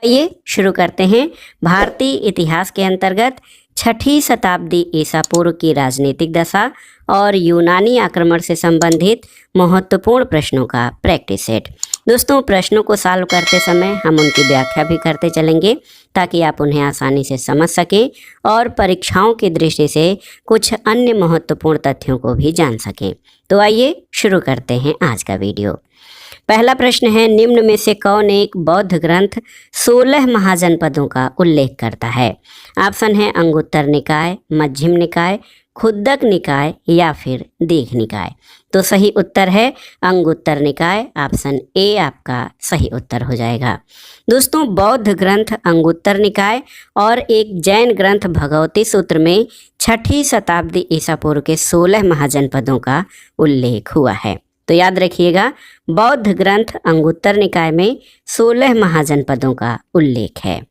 ये शुरू करते हैं। भारतीय इतिहास के अंतर्गत छठी शताब्दी ईसा पूर्व की राजनीतिक दशा और यूनानी आक्रमण से संबंधित महत्वपूर्ण प्रश्नों का प्रैक्टिस सेट। दोस्तों, प्रश्नों को सॉल्व करते समय हम उनकी व्याख्या भी करते चलेंगे ताकि आप उन्हें आसानी से समझ सकें और परीक्षाओं की दृष्टि से कुछ अन्य महत्वपूर्ण तथ्यों को भी जान सकें। तो आइए शुरू करते हैं आज का वीडियो। पहला प्रश्न है, निम्न में से कौन एक बौद्ध ग्रंथ 16 महाजनपदों का उल्लेख करता है? ऑप्शन है अंगुत्तर निकाय, मध्यम निकाय, खुद्दक निकाय या फिर दीघ निकाय। तो सही उत्तर है अंगुत्तर निकाय। ऑप्शन ए आपका सही उत्तर हो जाएगा। दोस्तों, बौद्ध ग्रंथ अंगुत्तर निकाय और एक जैन ग्रंथ भगवती सूत्र में छठी शताब्दी ईसा पूर्व के 16 महाजनपदों का उल्लेख हुआ है। तो याद रखिएगा, बौद्ध ग्रंथ अंगुत्तर निकाय में 16 महाजनपदों का उल्लेख है।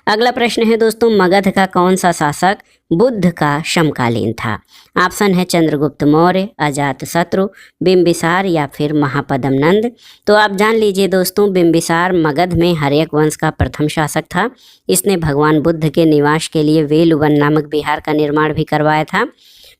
अगला प्रश्न है दोस्तों, मगध का कौन सा शासक बुद्ध का समकालीन था? ऑप्शन है चंद्रगुप्त मौर्य, अजातशत्रु, बिंबिसार या फिर महापद्म नंद। तो आप जान लीजिए दोस्तों, बिंबिसार मगध में हर्यक वंश का प्रथम शासक था। इसने भगवान बुद्ध के निवास के लिए वेलुवन नामक विहार का निर्माण भी करवाया था।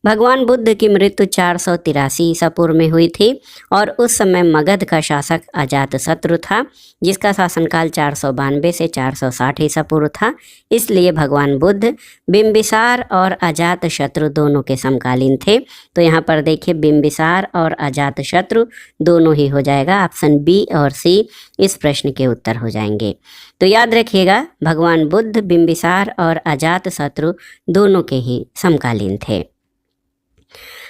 भगवान बुद्ध की मृत्यु 483 ईसा पूर्व में हुई थी और उस समय मगध का शासक अजातशत्रु था, जिसका शासनकाल 492 से 460 ईसा पूर्व था। इसलिए भगवान बुद्ध बिंबिसार और अजातशत्रु दोनों के समकालीन थे। तो यहाँ पर देखिए, बिंबिसार और अजातशत्रु दोनों ही हो जाएगा। ऑप्शन बी और सी इस प्रश्न के उत्तर हो जाएंगे। तो याद रखिएगा, भगवान बुद्ध बिंबिसार और अजातशत्रु दोनों के ही समकालीन थे।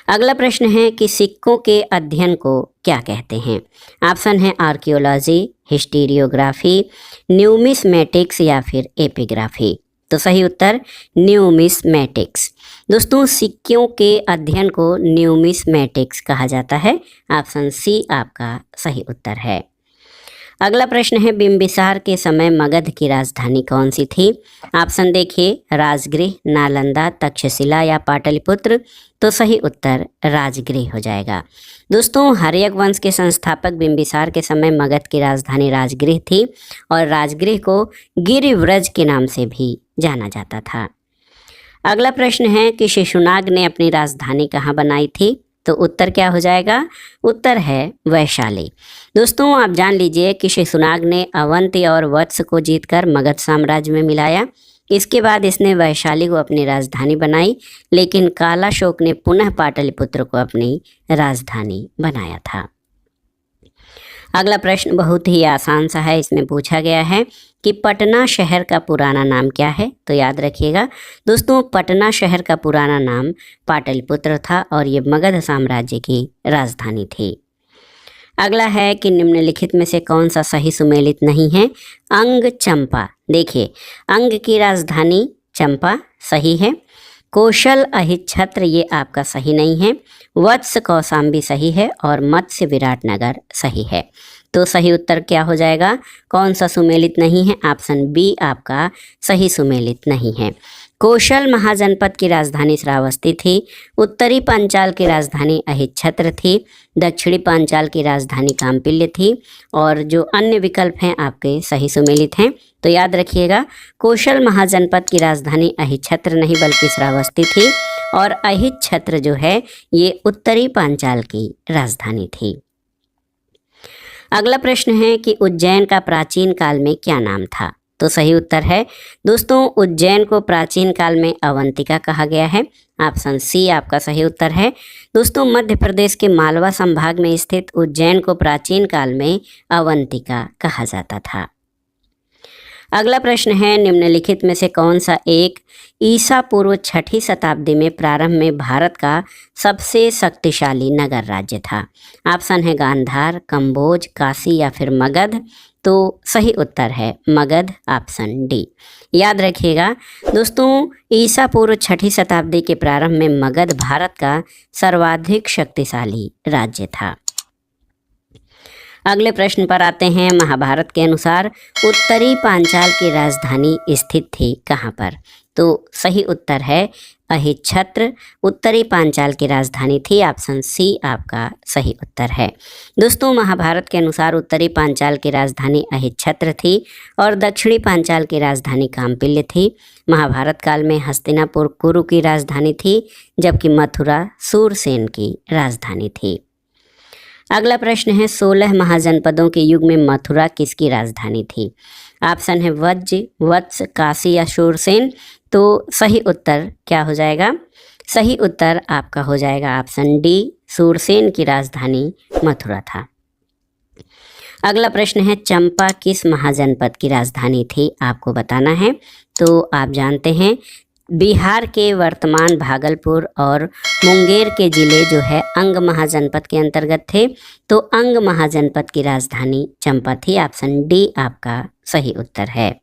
अगला प्रश्न है कि सिक्कों के अध्ययन को क्या कहते हैं? ऑप्शन है आर्कियोलॉजी, हिस्टीरियोग्राफी, न्यूमिस्मेटिक्स या फिर एपिग्राफी। तो सही उत्तर न्यूमिस्मेटिक्स। दोस्तों, सिक्कों के अध्ययन को न्यूमिस्मेटिक्स कहा जाता है। ऑप्शन सी आपका सही उत्तर है। अगला प्रश्न है, बिंबिसार के समय मगध की राजधानी कौन सी थी? ऑप्शन देखिए, राजगृह, नालंदा, तक्षशिला या पाटलिपुत्र। तो सही उत्तर राजगृह हो जाएगा। दोस्तों, हर्यक वंश के संस्थापक बिंबिसार के समय मगध की राजधानी राजगृह थी और राजगृह को गिरिव्रज के नाम से भी जाना जाता था। अगला प्रश्न है कि शिशुनाग ने अपनी राजधानी कहाँ बनाई थी? तो उत्तर क्या हो जाएगा? उत्तर है वैशाली। दोस्तों, आप जान लीजिए कि शिशुनाग ने अवंती और वत्स को जीतकर मगध साम्राज्य में मिलाया। इसके बाद इसने वैशाली को अपनी राजधानी बनाई, लेकिन कालाशोक ने पुनः पाटलिपुत्र को अपनी राजधानी बनाया था। अगला प्रश्न बहुत ही आसान सा है। इसमें पूछा गया है कि पटना शहर का पुराना नाम क्या है? तो याद रखिएगा दोस्तों, पटना शहर का पुराना नाम पाटलिपुत्र था और ये मगध साम्राज्य की राजधानी थी। अगला है कि निम्नलिखित में से कौन सा सही सुमेलित नहीं है? अंग चंपा। देखिए, अंग की राजधानी चंपा सही है। कौशल अहिच्छत्र ये आपका सही नहीं है। वत्स कौशाम्बी सही है और मत्स्य विराटनगर सही है। तो सही उत्तर क्या हो जाएगा? कौन सा सुमेलित नहीं है? ऑप्शन बी आपका सही सुमेलित नहीं है। कौशल महाजनपद की राजधानी श्रावस्ती थी। उत्तरी पांचाल की राजधानी अहिच्छत्र थी। दक्षिणी पांचाल की राजधानी काम्पिल्य थी और जो अन्य विकल्प हैं आपके सही सुमेलित हैं। तो याद रखिएगा, कौशल महाजनपद की राजधानी अहिच्छत्र नहीं बल्कि श्रावस्ती थी और अहिच्छत्र जो है ये उत्तरी पांचाल की राजधानी थी। अगला प्रश्न है कि उज्जैन का प्राचीन काल में क्या नाम था? तो सही उत्तर है दोस्तों, उज्जैन को प्राचीन काल में अवंतिका कहा गया है। ऑप्शन सी आपका सही उत्तर है। दोस्तों, मध्य प्रदेश के मालवा संभाग में स्थित उज्जैन को प्राचीन काल में अवंतिका कहा जाता था। अगला प्रश्न है, निम्नलिखित में से कौन सा एक ईसा पूर्व छठी शताब्दी में प्रारंभ में भारत का सबसे शक्तिशाली नगर राज्य था? ऑप्शन है गांधार, कंबोज, काशी या फिर मगध। तो सही उत्तर है मगध। Option D. याद रखिएगा दोस्तों, ईसा पूर्व छठी शताब्दी के प्रारंभ में मगध भारत का सर्वाधिक शक्तिशाली राज्य था। अगले प्रश्न पर आते हैं। महाभारत के अनुसार उत्तरी पांचाल की राजधानी स्थित थी कहाँ पर? तो सही उत्तर है अहिच्छत्र उत्तरी पांचाल की राजधानी थी। ऑप्शन सी आपका सही उत्तर है। दोस्तों, महाभारत के अनुसार उत्तरी पांचाल की राजधानी अहिच्छत्र थी और दक्षिणी पांचाल की राजधानी काम्पिल्य थी। महाभारत काल में हस्तिनापुर कुरु की राजधानी थी, जबकि मथुरा सूरसेन की राजधानी थी। अगला प्रश्न है 16 महाजनपदों के युग में मथुरा किसकी राजधानी थी? ऑप्शन है वज्र, वत्स, काशी या शूरसेन। तो सही उत्तर क्या हो जाएगा? सही उत्तर आपका हो जाएगा ऑप्शन डी, शूरसेन की राजधानी मथुरा था। अगला प्रश्न है चंपा किस महाजनपद की राजधानी थी? आपको बताना है। तो आप जानते हैं बिहार के वर्तमान भागलपुर और मुंगेर के जिले जो है अंग महाजनपद के अंतर्गत थे। तो अंग महाजनपद की राजधानी चंपा थी। ऑप्शन डी आपका सही उत्तर है।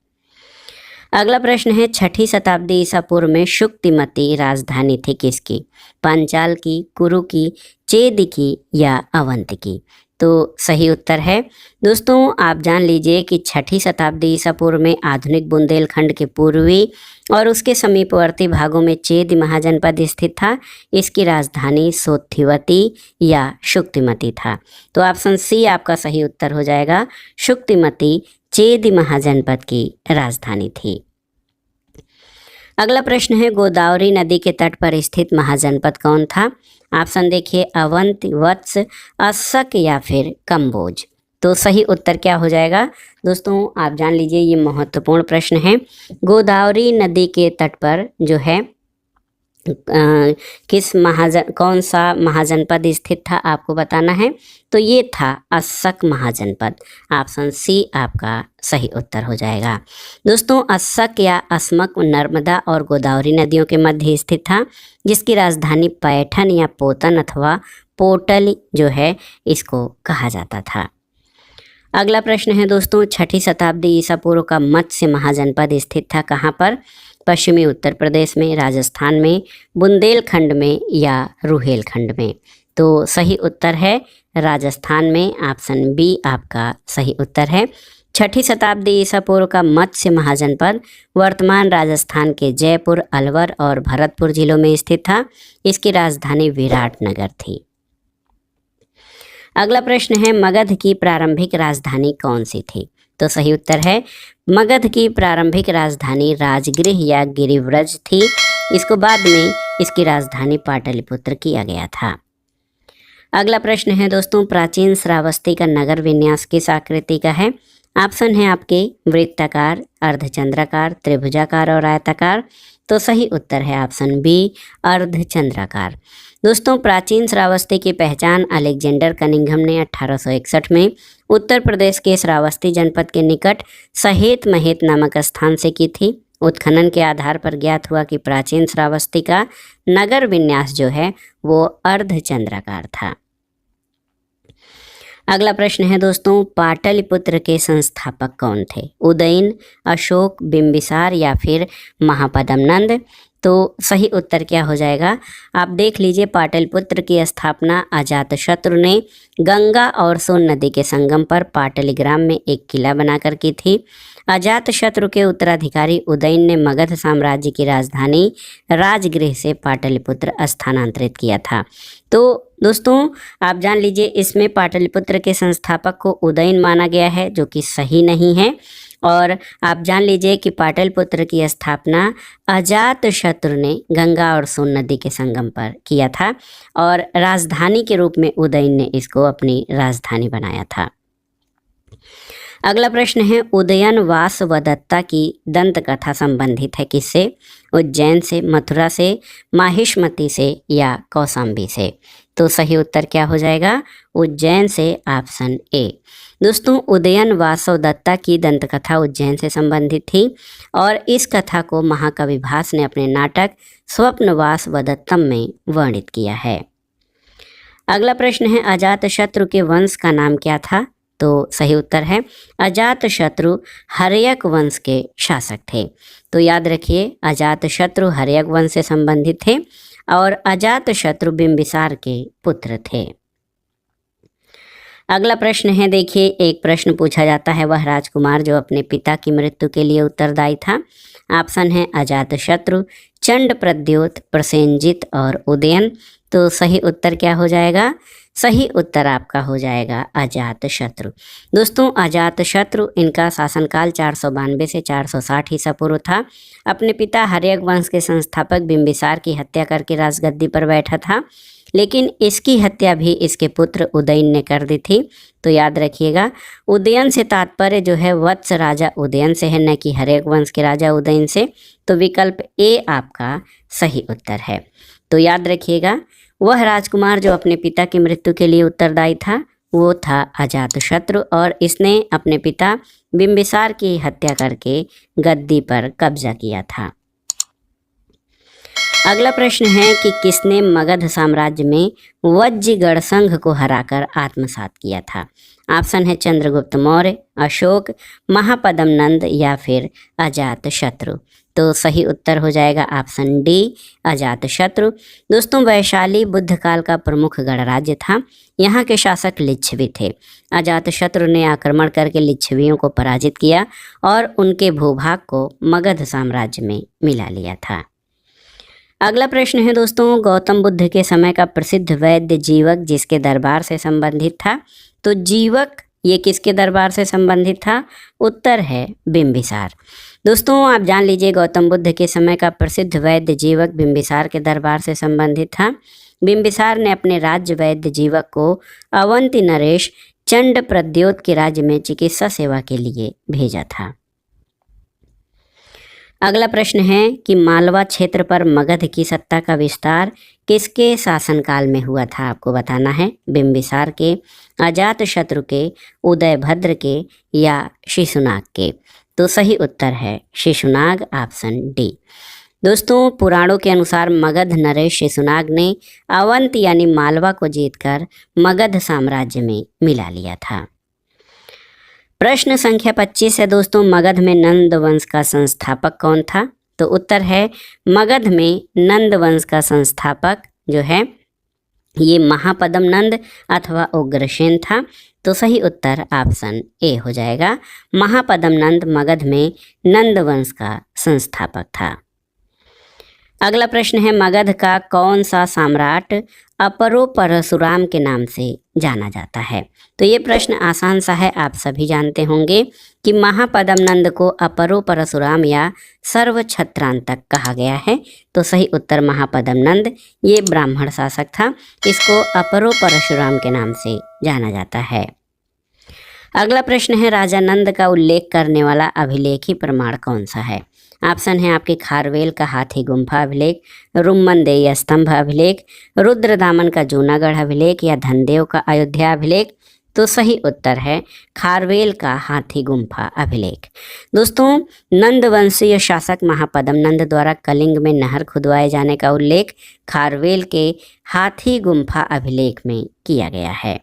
अगला प्रश्न है 6ठी शताब्दी ईसा पूर्व में शुक्तिमती राजधानी थी किसकी? पांचाल की, कुरु की, चेद की या अवंत की? तो सही उत्तर है। दोस्तों, आप जान लीजिए कि 6ठी शताब्दी ईसा पूर्व में आधुनिक बुंदेलखंड के पूर्वी और उसके समीपवर्ती भागों में चेद महाजनपद स्थित था। इसकी राजधानी सोथिवती या शुक्तिमती था। तो ऑप्शन सी आपका सही उत्तर हो जाएगा। शुक्तिमती चेद महाजनपद की राजधानी थी। अगला प्रश्न है गोदावरी नदी के तट पर स्थित महाजनपद कौन था? ऑप्शन देखिए अवंत, वत्स, अस्सक या फिर कंबोज। तो सही उत्तर क्या हो जाएगा? दोस्तों, आप जान लीजिए ये महत्वपूर्ण प्रश्न है। गोदावरी नदी के तट पर जो है कौन सा महाजनपद स्थित था आपको बताना है। तो ये था अस्सक महाजनपद। ऑप्शन सी आपका सही उत्तर हो जाएगा। दोस्तों, अस्सक या अस्मक नर्मदा और गोदावरी नदियों के मध्य स्थित था, जिसकी राजधानी पैठन या पोतन अथवा पोटल जो है इसको कहा जाता था। अगला प्रश्न है दोस्तों 6ठी शताब्दी ईसा पूर्व का मत्स्य महाजनपद स्थित था कहाँ पर? पश्चिमी उत्तर प्रदेश में, राजस्थान में, बुंदेलखंड में या रुहेलखंड में? तो सही उत्तर है राजस्थान में। ऑप्शन बी आपका सही उत्तर है। 6ठी शताब्दी ईसा पूर्व का मत्स्य महाजनपद वर्तमान राजस्थान के जयपुर, अलवर और भरतपुर जिलों में स्थित था। इसकी राजधानी विराटनगर थी। अगला प्रश्न है मगध की प्रारंभिक राजधानी कौन सी थी? तो सही उत्तर है मगध की प्रारंभिक राजधानी राजगृह या गिरिव्रज थी। इसको बाद में इसकी राजधानी पाटलिपुत्र किया गया था। अगला प्रश्न है दोस्तों प्राचीन श्रावस्ती का नगर विन्यास किस आकृति का है? ऑप्शन है आपके वृत्ताकार, अर्धचंद्राकार, त्रिभुजाकार और आयताकार। तो सही उत्तर है ऑप्शन बी अर्धचंद्राकार। दोस्तों, प्राचीन श्रावस्ती की पहचान अलेक्जेंडर कनिंघम ने 1861 में उत्तर प्रदेश के श्रावस्ती जनपद के निकट सहेत महेत नामक स्थान से की थी। उत्खनन के आधार पर ज्ञात हुआ कि प्राचीन श्रावस्ती का नगर विन्यास जो है वो अर्धचंद्राकार था। अगला प्रश्न है दोस्तों पाटलिपुत्र के संस्थापक कौन थे? उदयन, अशोक, बिंबिसार या फिर महापद्मनंद? तो सही उत्तर क्या हो जाएगा? आप देख लीजिए पाटलिपुत्र की स्थापना अजातशत्रु ने गंगा और सोन नदी के संगम पर पाटलिग्राम में एक किला बनाकर की थी। अजातशत्रु के उत्तराधिकारी उदयन ने मगध साम्राज्य की राजधानी राजगृह से पाटलिपुत्र स्थानांतरित किया था। तो दोस्तों, आप जान लीजिए इसमें पाटलिपुत्र के संस्थापक को उदयन माना गया है, जो कि सही नहीं है। और आप जान लीजिए कि पाटलिपुत्र की स्थापना अजातशत्रु ने गंगा और सोन नदी के संगम पर किया था और राजधानी के रूप में उदयन ने इसको अपनी राजधानी बनाया था। अगला प्रश्न है उदयन वासवदत्ता की दंत कथा संबंधित है किससे? उज्जैन से, मथुरा से, माहिष्मती से या कौशाम्बी से? तो सही उत्तर क्या हो जाएगा? उज्जैन से। Option A. दोस्तों, उदयन वासवदत्ता की दंत कथा उज्जैन से संबंधित थी और इस कथा को महाकवि भास ने अपने नाटक स्वप्नवासवदत्तम में वर्णित किया है। अगला प्रश्न है अजातशत्रु के वंश का नाम क्या था? तो सही उत्तर है अजातशत्रु हर्यक वंश के शासक थे। तो याद रखिए अजातशत्रु हर्यक वंश से संबंधित थे और अजातशत्रु बिंबिसार के पुत्र थे। अगला प्रश्न है, देखिए एक प्रश्न पूछा जाता है, वह राजकुमार जो अपने पिता की मृत्यु के लिए उत्तरदायी था। ऑप्शन है अजातशत्रु, चंड प्रद्योत, प्रसेनजित और उदयन। तो सही उत्तर क्या हो जाएगा? सही उत्तर आपका हो जाएगा अजातशत्रु। दोस्तों अजातशत्रु, इनका शासनकाल 492 से 460 ईसा पूर्व था। अपने पिता हर्यक वंश के संस्थापक बिंबिसार की हत्या करके राजगद्दी पर बैठा था, लेकिन इसकी हत्या भी इसके पुत्र उदयन ने कर दी थी। तो याद रखिएगा, उदयन से तात्पर्य जो है वत्स राजा उदयन से है, न कि हर्यक वंश के राजा उदयन से। तो विकल्प ए आपका सही उत्तर है। तो याद रखिएगा, वह राजकुमार जो अपने पिता की मृत्यु के लिए उत्तरदायी था वो था अजातशत्रु, और इसने अपने पिता बिंबिसार की हत्या करके गद्दी पर कब्जा किया था। अगला प्रश्न है कि किसने मगध साम्राज्य में वज्जीगढ़ संघ को हराकर आत्मसात किया था? ऑप्शन है चंद्रगुप्त मौर्य, अशोक, महापद्म नंद या फिर अजातशत्रु। तो सही उत्तर हो जाएगा ऑप्शन डी, अजातशत्रु। दोस्तों वैशाली बुद्ध काल का प्रमुख गणराज्य था। यहाँ के शासक लिच्छवी थे। अजातशत्रु ने आक्रमण करके लिच्छवियों को पराजित किया और उनके भूभाग को मगध साम्राज्य में मिला लिया था। अगला प्रश्न है दोस्तों, गौतम बुद्ध के समय का प्रसिद्ध वैद्य जीवक जिसके दरबार से संबंधित था? तो जीवक ये किसके दरबार से संबंधित था? उत्तर है बिंबिसार। दोस्तों आप जान लीजिए, गौतम बुद्ध के समय का प्रसिद्ध वैद्य जीवक बिंबिसार के दरबार से संबंधित था। बिंबिसार ने अपने राज्य वैद्य जीवक को अवंती नरेश चंड प्रद्योत के राज्य में चिकित्सा सेवा के लिए भेजा था। अगला प्रश्न है कि मालवा क्षेत्र पर मगध की सत्ता का विस्तार किसके शासनकाल में हुआ था? आपको बताना है, बिंबिसार के, अजातशत्रु के, उदयभद्र के या शिशुनाग के। तो सही उत्तर है शिशुनाग, ऑप्शन डी। दोस्तों पुराणों के अनुसार मगध नरेश शिशुनाग ने अवंत यानी मालवा को जीतकर मगध साम्राज्य में मिला लिया था। प्रश्न संख्या 25 है दोस्तों, मगध में नंद वंश का संस्थापक कौन था? तो उत्तर है मगध में नंद वंश का संस्थापक जो है ये महापद्म नंद अथवा उग्रसेन था। तो सही उत्तर ऑप्शन ए हो जाएगा, महापद्म नंद मगध में नंद वंश का संस्थापक था। अगला प्रश्न है, मगध का कौन सा सम्राट अपरो परशुराम के नाम से जाना जाता है? तो ये प्रश्न आसान सा है, आप सभी जानते होंगे कि महापद्म नंद को अपरो परशुराम या सर्वछत्रांतक कहा गया है। तो सही उत्तर महापद्म नंद, ये ब्राह्मण शासक था, इसको अपरो परशुराम के नाम से जाना जाता है। अगला प्रश्न है, राजा नंद का उल्लेख करने वाला अभिलेखी प्रमाण कौन सा है? ऑप्शन है आपके खारवेल का हाथी गुम्फा अभिलेख, रुम्मनदेही स्तंभ अभिलेख, रुद्रदामन का जूनागढ़ अभिलेख या धनदेव का अयोध्या अभिलेख। तो सही उत्तर है खारवेल का हाथी गुम्फा अभिलेख। दोस्तों नंदवंशीय शासक महापद्म नंद द्वारा कलिंग में नहर खुदवाए जाने का उल्लेख खारवेल के हाथी गुम्फा अभिलेख में किया गया है।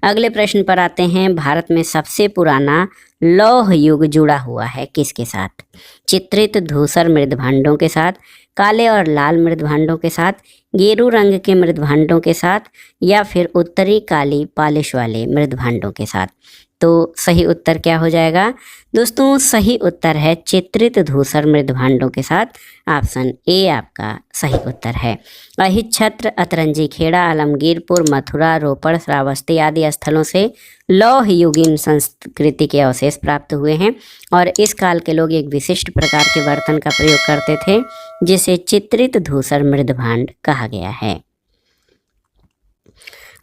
अगले प्रश्न पर आते हैं, भारत में सबसे पुराना लौह युग जुड़ा हुआ है किसके साथ? चित्रित धूसर मृदभांडों के साथ, काले और लाल मृदभांडों के साथ, गेरू रंग के मृदभांडों के साथ या फिर उत्तरी काली पालिश वाले मृदभांडों के साथ। तो सही उत्तर क्या हो जाएगा? दोस्तों सही उत्तर है चित्रित धूसर मृदभांडों के साथ, ऑप्शन ए आपका सही उत्तर है। अहिच्छत्र, अतरंजी खेड़ा, आलमगीरपुर, मथुरा, रोपड़, श्रावस्ती आदि स्थलों से लौह युगीन संस्कृति के अवशेष प्राप्त हुए हैं और इस काल के लोग एक विशिष्ट प्रकार के बर्तन का प्रयोग करते थे जिसे चित्रित धूसर मृदभांड कहा गया है।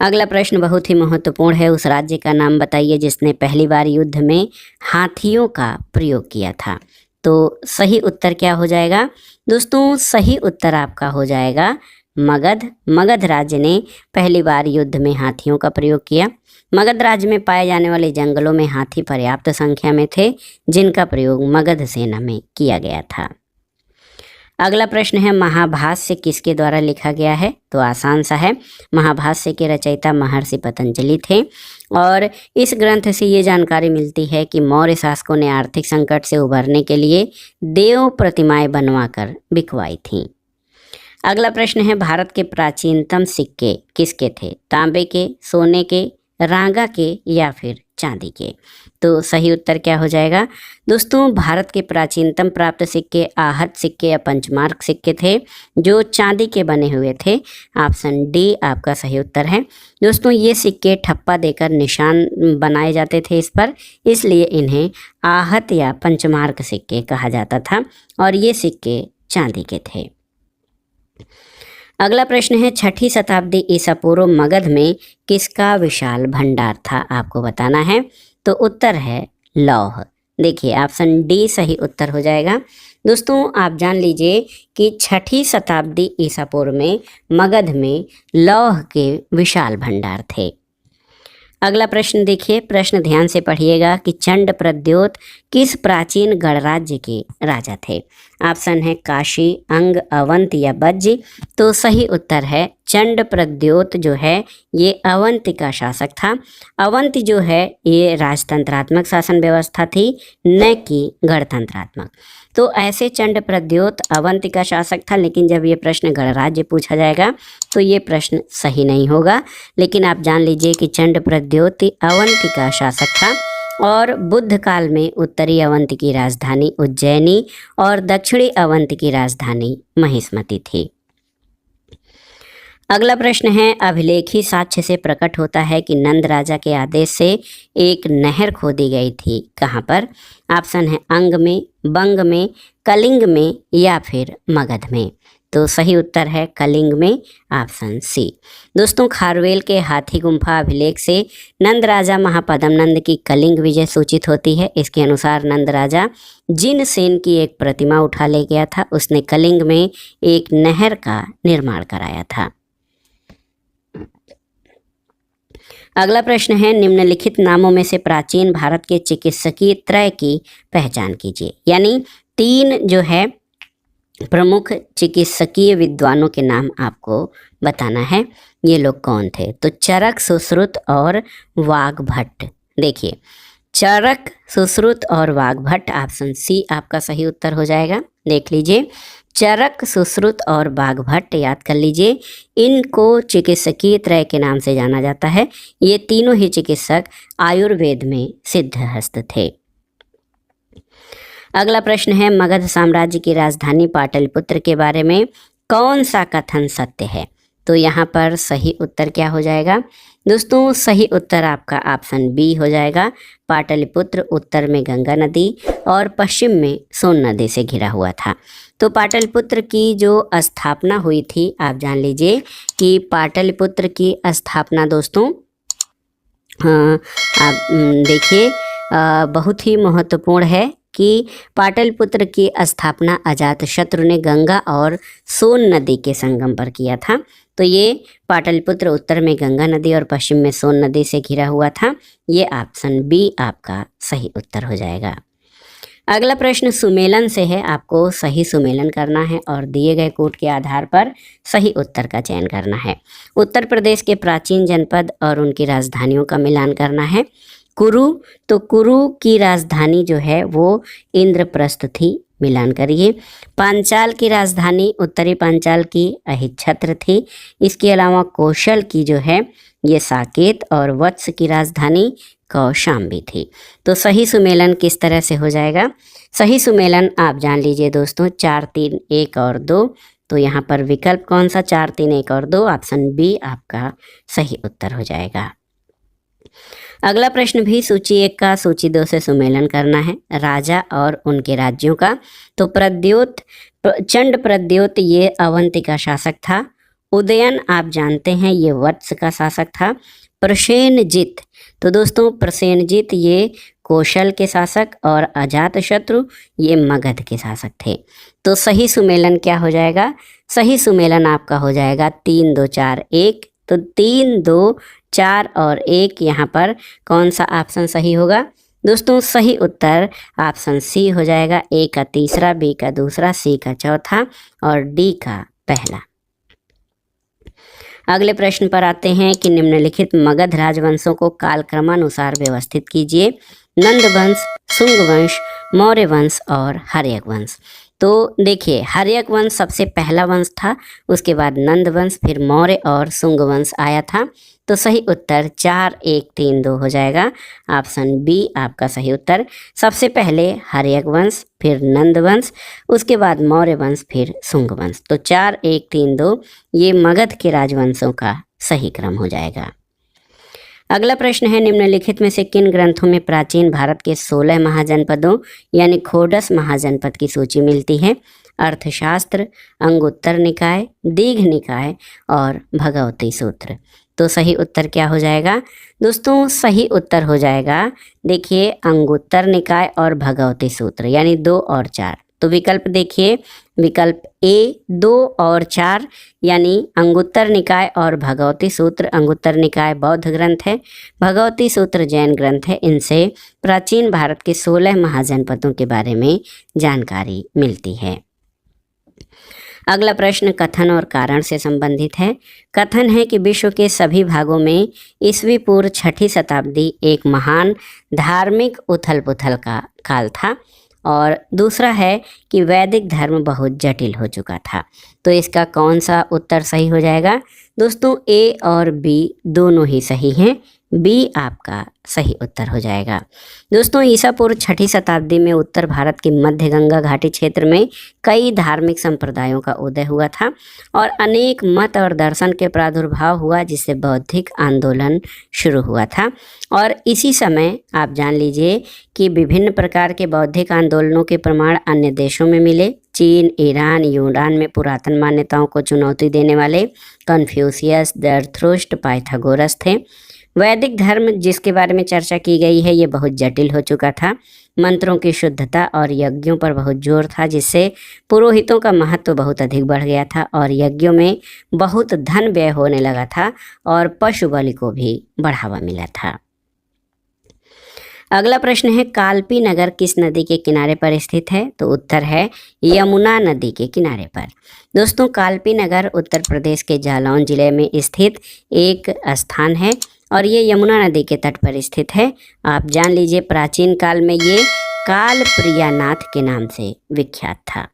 अगला प्रश्न बहुत ही महत्वपूर्ण है, उस राज्य का नाम बताइए जिसने पहली बार युद्ध में हाथियों का प्रयोग किया था। तो सही उत्तर क्या हो जाएगा? दोस्तों सही उत्तर आपका हो जाएगा मगध। मगध राज्य ने पहली बार युद्ध में हाथियों का प्रयोग किया। मगध राज्य में पाए जाने वाले जंगलों में हाथी पर्याप्त संख्या में थे जिनका प्रयोग मगध सेना में किया गया था। अगला प्रश्न है, महाभाष्य किसके द्वारा लिखा गया है? तो आसान सा है, महाभाष्य के रचयिता महर्षि पतंजलि थे और इस ग्रंथ से ये जानकारी मिलती है कि मौर्य शासकों ने आर्थिक संकट से उबरने के लिए देव प्रतिमाएं बनवाकर बिकवाई थीं। अगला प्रश्न है भारत के प्राचीनतम सिक्के किसके थे? तांबे के, सोने के, रांगा के या फिर चांदी के? तो सही उत्तर क्या हो जाएगा दोस्तों? भारत के प्राचीनतम प्राप्त सिक्के आहत सिक्के या पंचमार्क सिक्के थे जो चांदी के बने हुए थे। ऑप्शन डी आपका सही उत्तर है। दोस्तों ये सिक्के ठप्पा देकर निशान बनाए जाते थे इस पर, इसलिए इन्हें आहत या पंचमार्क सिक्के कहा जाता था और ये सिक्के चांदी के थे। अगला प्रश्न है छठी शताब्दी ईसा पूर्व मगध में किसका विशाल भंडार था? आपको बताना है। तो उत्तर है लौह। देखिए ऑप्शन डी सही उत्तर हो जाएगा। दोस्तों आप जान लीजिए कि छठी शताब्दी ईसा पूर्व में मगध में लौह के विशाल भंडार थे। अगला प्रश्न देखिए, प्रश्न ध्यान से पढ़िएगा कि चंड प्रद्योत किस प्राचीन गणराज्य के राजा थे? ऑप्शन है काशी, अंग, अवंत या बज्ज। तो सही उत्तर है चंड प्रद्योत जो है ये अवंत का शासक था। अवंत जो है ये राजतंत्रात्मक शासन व्यवस्था थी, न कि गणतंत्रात्मक। तो ऐसे चंड प्रद्योत अवंत का शासक था, लेकिन जब ये प्रश्न गणराज्य पूछा जाएगा तो ये प्रश्न सही नहीं होगा। लेकिन आप जान लीजिए कि चंड प्रद्योत अवंत का शासक था और बुद्ध काल में उत्तरी अवंत की राजधानी उज्जैनी और दक्षिणी अवंत की राजधानी महिष्मती थी। अगला प्रश्न है अभिलेखी साक्ष्य से प्रकट होता है कि नंद राजा के आदेश से एक नहर खोदी गई थी। कहाँ पर? ऑप्शन है अंग में, बंग में, कलिंग में या फिर मगध में। तो सही उत्तर है कलिंग में, ऑप्शन सी। दोस्तों खारवेल के हाथी गुम्फा अभिलेख से नंद राजा महापद्म नंद की कलिंग विजय सूचित होती है। इसके अनुसार नंद राजा जिन सेन की एक प्रतिमा उठा ले गया था, उसने कलिंग में एक नहर का निर्माण कराया था। अगला प्रश्न है निम्नलिखित नामों में से प्राचीन भारत के चिकित्सकीय त्रय की पहचान कीजिए। यानी 3 जो है प्रमुख चिकित्सकीय विद्वानों के नाम आपको बताना है। ये लोग कौन थे? तो चरक, सुश्रुत और वाग्भट। देखिए चरक, सुश्रुत और वाग्भट, ऑप्शन सी आपका सही उत्तर हो जाएगा। देख लीजिए चरक, सुश्रुत और वाग्भट याद कर लीजिए, इनको चिकित्सकीय त्रय के नाम से जाना जाता है। ये तीनों ही चिकित्सक आयुर्वेद में सिद्धहस्त थे। अगला प्रश्न है मगध साम्राज्य की राजधानी पाटलिपुत्र के बारे में कौन सा कथन सत्य है? तो यहाँ पर सही उत्तर क्या हो जाएगा दोस्तों? सही उत्तर आपका ऑप्शन बी हो जाएगा। पाटलिपुत्र उत्तर में गंगा नदी और पश्चिम में सोन नदी से घिरा हुआ था। तो पाटलिपुत्र की जो स्थापना हुई थी, आप जान लीजिए कि पाटलिपुत्र की स्थापना दोस्तों आप देखिए बहुत ही महत्वपूर्ण है कि पाटलिपुत्र की स्थापना अजातशत्रु ने गंगा और सोन नदी के संगम पर किया था। तो ये पाटलिपुत्र उत्तर में गंगा नदी और पश्चिम में सोन नदी से घिरा हुआ था। ये ऑप्शन बी आपका सही उत्तर हो जाएगा। अगला प्रश्न सुमेलन से है, आपको सही सुमेलन करना है और दिए गए कोड के आधार पर सही उत्तर का चयन करना है। उत्तर प्रदेश के प्राचीन जनपद और उनकी राजधानियों का मिलान करना है। कुरु, तो कुरु की राजधानी जो है वो इंद्रप्रस्थ थी, मिलान करिए। पांचाल की राजधानी उत्तरी पांचाल की अहिच्छत्र थी। इसके अलावा कौशल की जो है ये साकेत और वत्स की राजधानी कौशाम्बी थी। तो सही सुमेलन किस तरह से हो जाएगा? सही सुमेलन आप जान लीजिए दोस्तों 4, 3, 1 और 2। तो यहाँ पर विकल्प कौन सा? 4, 3, 1 और 2, ऑप्शन बी आपका सही उत्तर हो जाएगा। अगला प्रश्न भी सूची 1 का सूची 2 से सुमेलन करना है, राजा और उनके राज्यों का। तो प्रद्योत, चंड प्रद्योत ये अवंती का शासक था। उदयन आप जानते हैं ये वत्स का शासक था। प्रसेनजित, तो दोस्तों प्रसेनजित ये कौशल के शासक और अजातशत्रु ये मगध के शासक थे। तो सही सुमेलन क्या हो जाएगा? सही सुमेलन आपका हो जाएगा 3, 2, 4, 1। तो 3, 2, 4 और 1 यहाँ पर कौन सा ऑप्शन सही होगा दोस्तों? सही उत्तर ऑप्शन सी हो जाएगा। ए का तीसरा, बी का दूसरा, सी का चौथा और डी का पहला। अगले प्रश्न पर आते हैं कि निम्नलिखित मगध राजवंशों को कालक्रमानुसार व्यवस्थित कीजिए। नंद वंश, शुंग वंश, मौर्य वंश और हर्यक वंश। तो देखिए हर्यक वंश सबसे पहला वंश था, उसके बाद नंद वंश, फिर मौर्य और शुंग वंश आया था। तो सही उत्तर 4132 हो जाएगा। ऑप्शन बी आपका सही उत्तर। सबसे पहले हर्यक वंश, फिर नंद वंश, उसके बाद मौर्य वंश, फिर शुंग वंश। तो 4132 ये मगध के राजवंशों का सही क्रम हो जाएगा। अगला प्रश्न है, निम्नलिखित में से किन ग्रंथों में प्राचीन भारत के 16 महाजनपदों यानी खोडस महाजनपद की सूची मिलती है? अर्थशास्त्र, अंगुत्तर निकाय, दीघ निकाय और भगवती सूत्र। तो सही उत्तर क्या हो जाएगा दोस्तों? सही उत्तर हो जाएगा देखिए अंगुत्तर निकाय और भगवती सूत्र, यानी 2 और 4। तो विकल्प देखिए, विकल्प ए 2 और 4 यानी अंगुत्तर निकाय और भगवती सूत्र। अंगुत्तर निकाय बौद्ध ग्रंथ है, भगवती सूत्र जैन ग्रंथ है। इनसे प्राचीन भारत के 16 महाजनपदों के बारे में जानकारी मिलती है। अगला प्रश्न कथन और कारण से संबंधित है। कथन है कि विश्व के सभी भागों में ईस्वी पूर्व 6ठी शताब्दी एक महान धार्मिक उथल पुथल का काल था, और दूसरा है कि वैदिक धर्म बहुत जटिल हो चुका था। तो इसका कौन सा उत्तर सही हो जाएगा दोस्तों? ए और बी दोनों ही सही हैं। बी आपका सही उत्तर हो जाएगा। दोस्तों ईसा पूर्व 6ठी शताब्दी में उत्तर भारत की मध्य गंगा घाटी क्षेत्र में कई धार्मिक संप्रदायों का उदय हुआ था और अनेक मत और दर्शन के प्रादुर्भाव हुआ, जिससे बौद्धिक आंदोलन शुरू हुआ था। और इसी समय आप जान लीजिए कि विभिन्न प्रकार के बौद्धिक आंदोलनों के प्रमाण अन्य देशों में मिले। चीन, ईरान, यूनान में पुरातन मान्यताओं को चुनौती देने वाले कन्फ्यूशियस, जरथुष्ट्र, पाइथागोरस थे। वैदिक धर्म जिसके बारे में चर्चा की गई है ये बहुत जटिल हो चुका था। मंत्रों की शुद्धता और यज्ञों पर बहुत जोर था, जिससे पुरोहितों का महत्व बहुत अधिक बढ़ गया था और यज्ञों में बहुत धन व्यय होने लगा था और पशु बलि को भी बढ़ावा मिला था। अगला प्रश्न है, कालपी नगर किस नदी के किनारे पर स्थित है? तो उत्तर है यमुना नदी के किनारे पर। दोस्तों कालपी नगर उत्तर प्रदेश के जालौन जिले में स्थित एक स्थान है और ये यमुना नदी के तट पर स्थित है। आप जान लीजिए प्राचीन काल में ये काल प्रियानाथ के नाम से विख्यात था।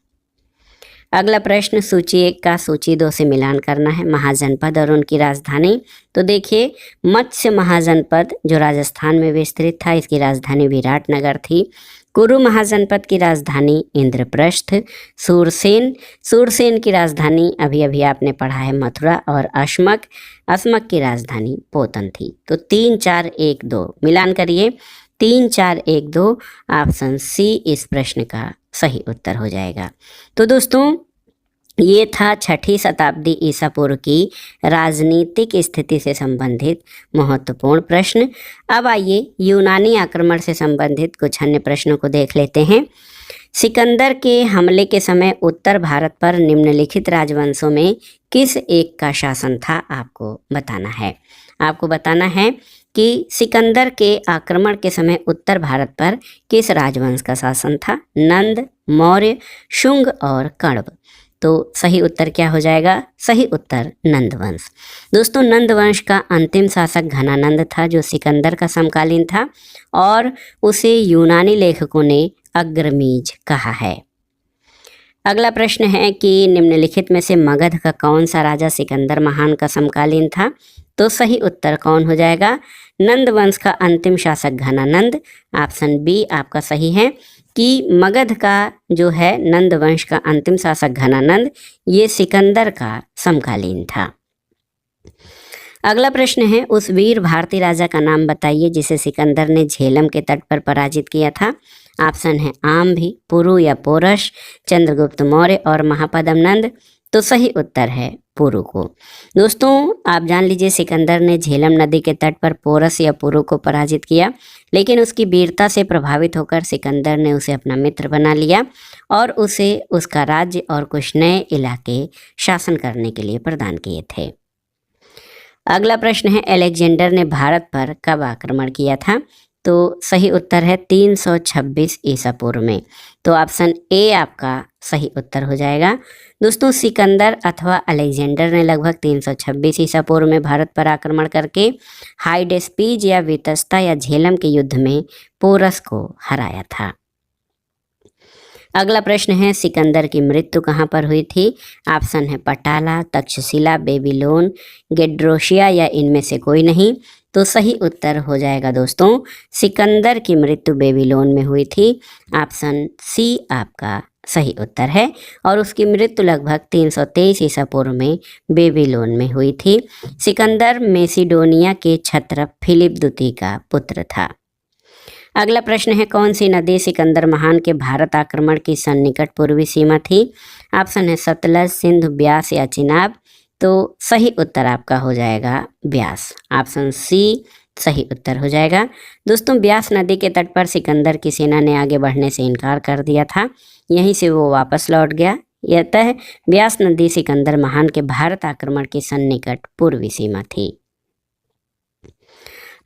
अगला प्रश्न, सूची 1 का सूची 2 से मिलान करना है। महाजनपद और उनकी राजधानी। तो देखिए मत्स्य महाजनपद जो राजस्थान में विस्तृत था, इसकी राजधानी विराटनगर थी। कुरु महाजनपद की राजधानी इंद्रप्रस्थ। सूरसेन की राजधानी अभी अभी आपने पढ़ा है मथुरा, और अश्मक की राजधानी पोतन थी। तो 3 4 1 2 मिलान करिए। 3 4 1 2 ऑप्शन सी इस प्रश्न का सही उत्तर हो जाएगा। तो दोस्तों ये था 6ठी शताब्दी ईसा पूर्व की राजनीतिक स्थिति से संबंधित महत्वपूर्ण प्रश्न। अब आइए यूनानी आक्रमण से संबंधित कुछ अन्य प्रश्नों को देख लेते हैं। सिकंदर के हमले के समय उत्तर भारत पर निम्नलिखित राजवंशों में किस एक का शासन था? आपको बताना है। आपको बताना है कि सिकंदर के आक्रमण के समय उत्तर भारत पर किस राजवंश का शासन था? नंद, मौर्य, शुंग और कण्व। तो सही उत्तर क्या हो जाएगा? सही उत्तर नंद वंश। दोस्तों नंद वंश का अंतिम शासक घनानंद था, जो सिकंदर का समकालीन था और उसे यूनानी लेखकों ने अग्रमीज कहा है। अगला प्रश्न है कि निम्नलिखित में से मगध का कौन सा राजा सिकंदर महान का समकालीन था? तो सही उत्तर कौन हो जाएगा? नंद वंश का अंतिम शासक घनानंद। ऑप्शन बी आपका सही है कि मगध का जो है नंद वंश का अंतिम शासक घनानंद, ये सिकंदर का समकालीन था। अगला प्रश्न है, उस वीर भारतीय राजा का नाम बताइए जिसे सिकंदर ने झेलम के तट पर पराजित किया था। ऑप्शन है आम्भी, पुरु या पोरस, चंद्रगुप्त मौर्य और महापद्म नंद। तो सही उत्तर है पुरु को। दोस्तों आप जान लीजिए सिकंदर ने झेलम नदी के तट पर पोरस या पुरु को पराजित किया, लेकिन उसकी वीरता से प्रभावित होकर सिकंदर ने उसे अपना मित्र बना लिया और उसे उसका राज्य और कुछ नए इलाके शासन करने के लिए प्रदान किए थे। अगला प्रश्न है, अलेक्जेंडर ने भारत पर कब आक्रमण किया था? तो सही उत्तर है 326 ईसा पूर्व में। तो ऑप्शन ए आपका सही उत्तर हो जाएगा। दोस्तों सिकंदर अथवा अलेक्जेंडर ने लगभग 326 ईसा पूर्व में भारत पर आक्रमण करके हाइडेस्पीज या वितस्ता या झेलम के युद्ध में पोरस को हराया था। अगला प्रश्न है सिकंदर की मृत्यु कहाँ पर हुई थी। ऑप्शन है पटाला, तक्षशिला, बेबीलोन, गेड्रोशिया या इनमें से कोई नहीं। तो सही उत्तर हो जाएगा दोस्तों सिकंदर की मृत्यु बेबीलोन में हुई थी। ऑप्शन सी आपका सही उत्तर है। और उसकी मृत्यु लगभग 323 ईसा पूर्व में बेबीलोन में हुई थी। सिकंदर मेसिडोनिया के क्षत्रप फिलिप द्वितीय का पुत्र था। अगला प्रश्न है कौन सी नदी सिकंदर महान के भारत आक्रमण की सन्निकट पूर्वी सीमा थी। ऑप्शन है सतलज, सिंधु, ब्यास या चिनाब। तो सही उत्तर आपका हो जाएगा ब्यास। ऑप्शन सी सही उत्तर हो जाएगा। दोस्तों ब्यास नदी के तट पर सिकंदर की सेना ने आगे बढ़ने से इनकार कर दिया था, यहीं से वो वापस लौट गया। अतः ब्यास नदी सिकंदर महान के भारत आक्रमण की सन्निकट पूर्वी सीमा थी।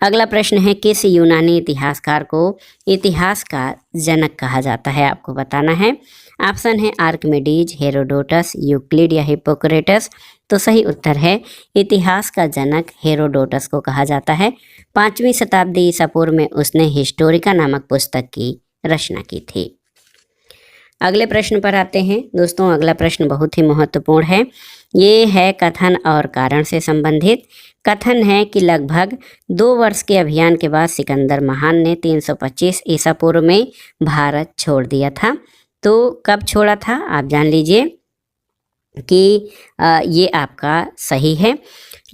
अगला प्रश्न है किस यूनानी इतिहासकार को इतिहास का जनक कहा जाता है, आपको बताना है। ऑप्शन है आर्किमिडीज, हेरोडोटस, यूक्लिड या हिप्पोक्रेटस। तो सही उत्तर है इतिहास का जनक हेरोडोटस को कहा जाता है। 5वीं शताब्दी ईसा पूर्व में उसने हिस्टोरिका नामक पुस्तक की रचना की थी। अगले प्रश्न पर आते हैं दोस्तों। अगला प्रश्न बहुत ही महत्वपूर्ण है। ये है कथन और कारण से संबंधित। कथन है कि लगभग 2 वर्ष के अभियान के बाद सिकंदर महान ने 325 ईसा पूर्व में भारत छोड़ दिया था। तो कब छोड़ा था आप जान लीजिए कि ये आपका सही है।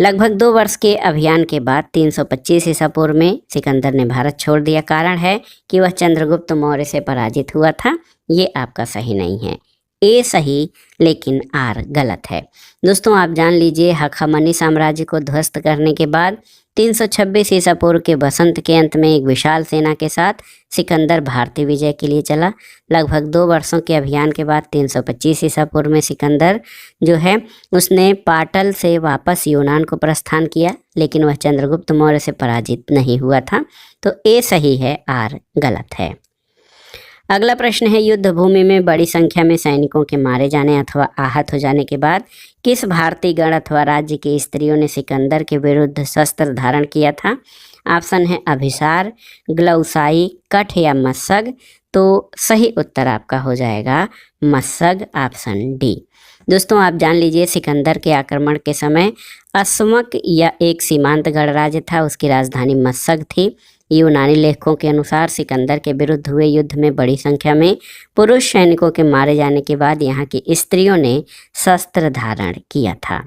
लगभग 2 वर्ष के अभियान के बाद 325 ईसा पूर्व में सिकंदर ने भारत छोड़ दिया। कारण है कि वह चंद्रगुप्त मौर्य से पराजित हुआ था। ये आपका सही नहीं है। ए सही लेकिन आर गलत है। दोस्तों आप जान लीजिए हखामनी साम्राज्य को ध्वस्त करने के बाद 326 ईसा पूर्व के बसंत के अंत में एक विशाल सेना के साथ सिकंदर भारतीय विजय के लिए चला। लगभग 2 वर्षों के अभियान के बाद 325 ईसा पूर्व में सिकंदर जो है उसने पाटल से वापस यूनान को प्रस्थान किया, लेकिन वह चंद्रगुप्त मौर्य से पराजित नहीं हुआ था। तो ए सही है, आर गलत है। अगला प्रश्न है युद्ध भूमि में बड़ी संख्या में सैनिकों के मारे जाने अथवा आहत हो जाने के बाद किस भारतीय गण अथवा राज्य की स्त्रियों ने सिकंदर के विरुद्ध शस्त्र धारण किया था। ऑप्शन है अभिसार, ग्लौसाई, कठ या मत्सग। तो सही उत्तर आपका हो जाएगा मत्सग, ऑप्शन डी। दोस्तों आप जान लीजिए सिकंदर के आक्रमण के समय अस्मक या एक सीमांत गणराज्य था, उसकी राजधानी मत्सग थी। यूनानी लेखकों के अनुसार सिकंदर के विरुद्ध हुए युद्ध में बड़ी संख्या में पुरुष सैनिकों के मारे जाने के बाद यहाँ की स्त्रियों ने शस्त्र धारण किया था।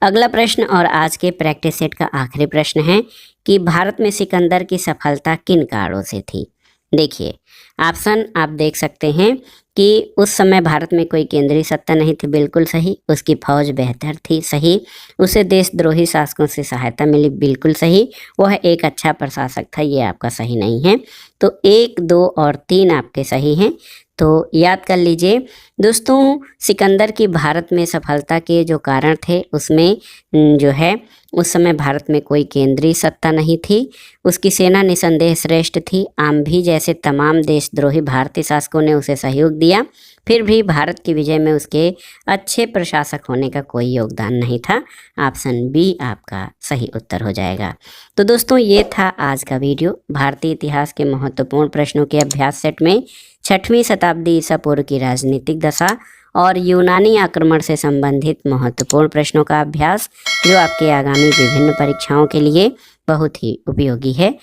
अगला प्रश्न और आज के प्रैक्टिस सेट का आखिरी प्रश्न है कि भारत में सिकंदर की सफलता किन कारणों से थी। देखिए ऑप्शन आप देख सकते हैं कि उस समय भारत में कोई केंद्रीय सत्ता नहीं थी, बिल्कुल सही। उसकी फौज बेहतर थी, सही। उसे देशद्रोही शासकों से सहायता मिली, बिल्कुल सही। वह एक अच्छा प्रशासक था, ये आपका सही नहीं है। तो 1, 2 और 3 आपके सही हैं। तो याद कर लीजिए दोस्तों सिकंदर की भारत में सफलता के जो कारण थे उसमें जो है उस समय भारत में कोई केंद्रीय सत्ता नहीं थी। उसकी सेना निसंदेह श्रेष्ठ थी। आम्भी जैसे तमाम देशद्रोही भारतीय शासकों ने उसे सहयोग दिया, फिर भी भारत की विजय में उसके अच्छे प्रशासक होने का कोई योगदान नहीं था। ऑप्शन बी आपका सही उत्तर हो जाएगा। तो दोस्तों ये था आज का वीडियो। भारतीय इतिहास के महत्वपूर्ण प्रश्नों के अभ्यास सेट में 6वीं शताब्दी ईसा पूर्व की राजनीतिक दशा और यूनानी आक्रमण से संबंधित महत्वपूर्ण प्रश्नों का अभ्यास, जो आपके आगामी विभिन्न परीक्षाओं के लिए बहुत ही उपयोगी है।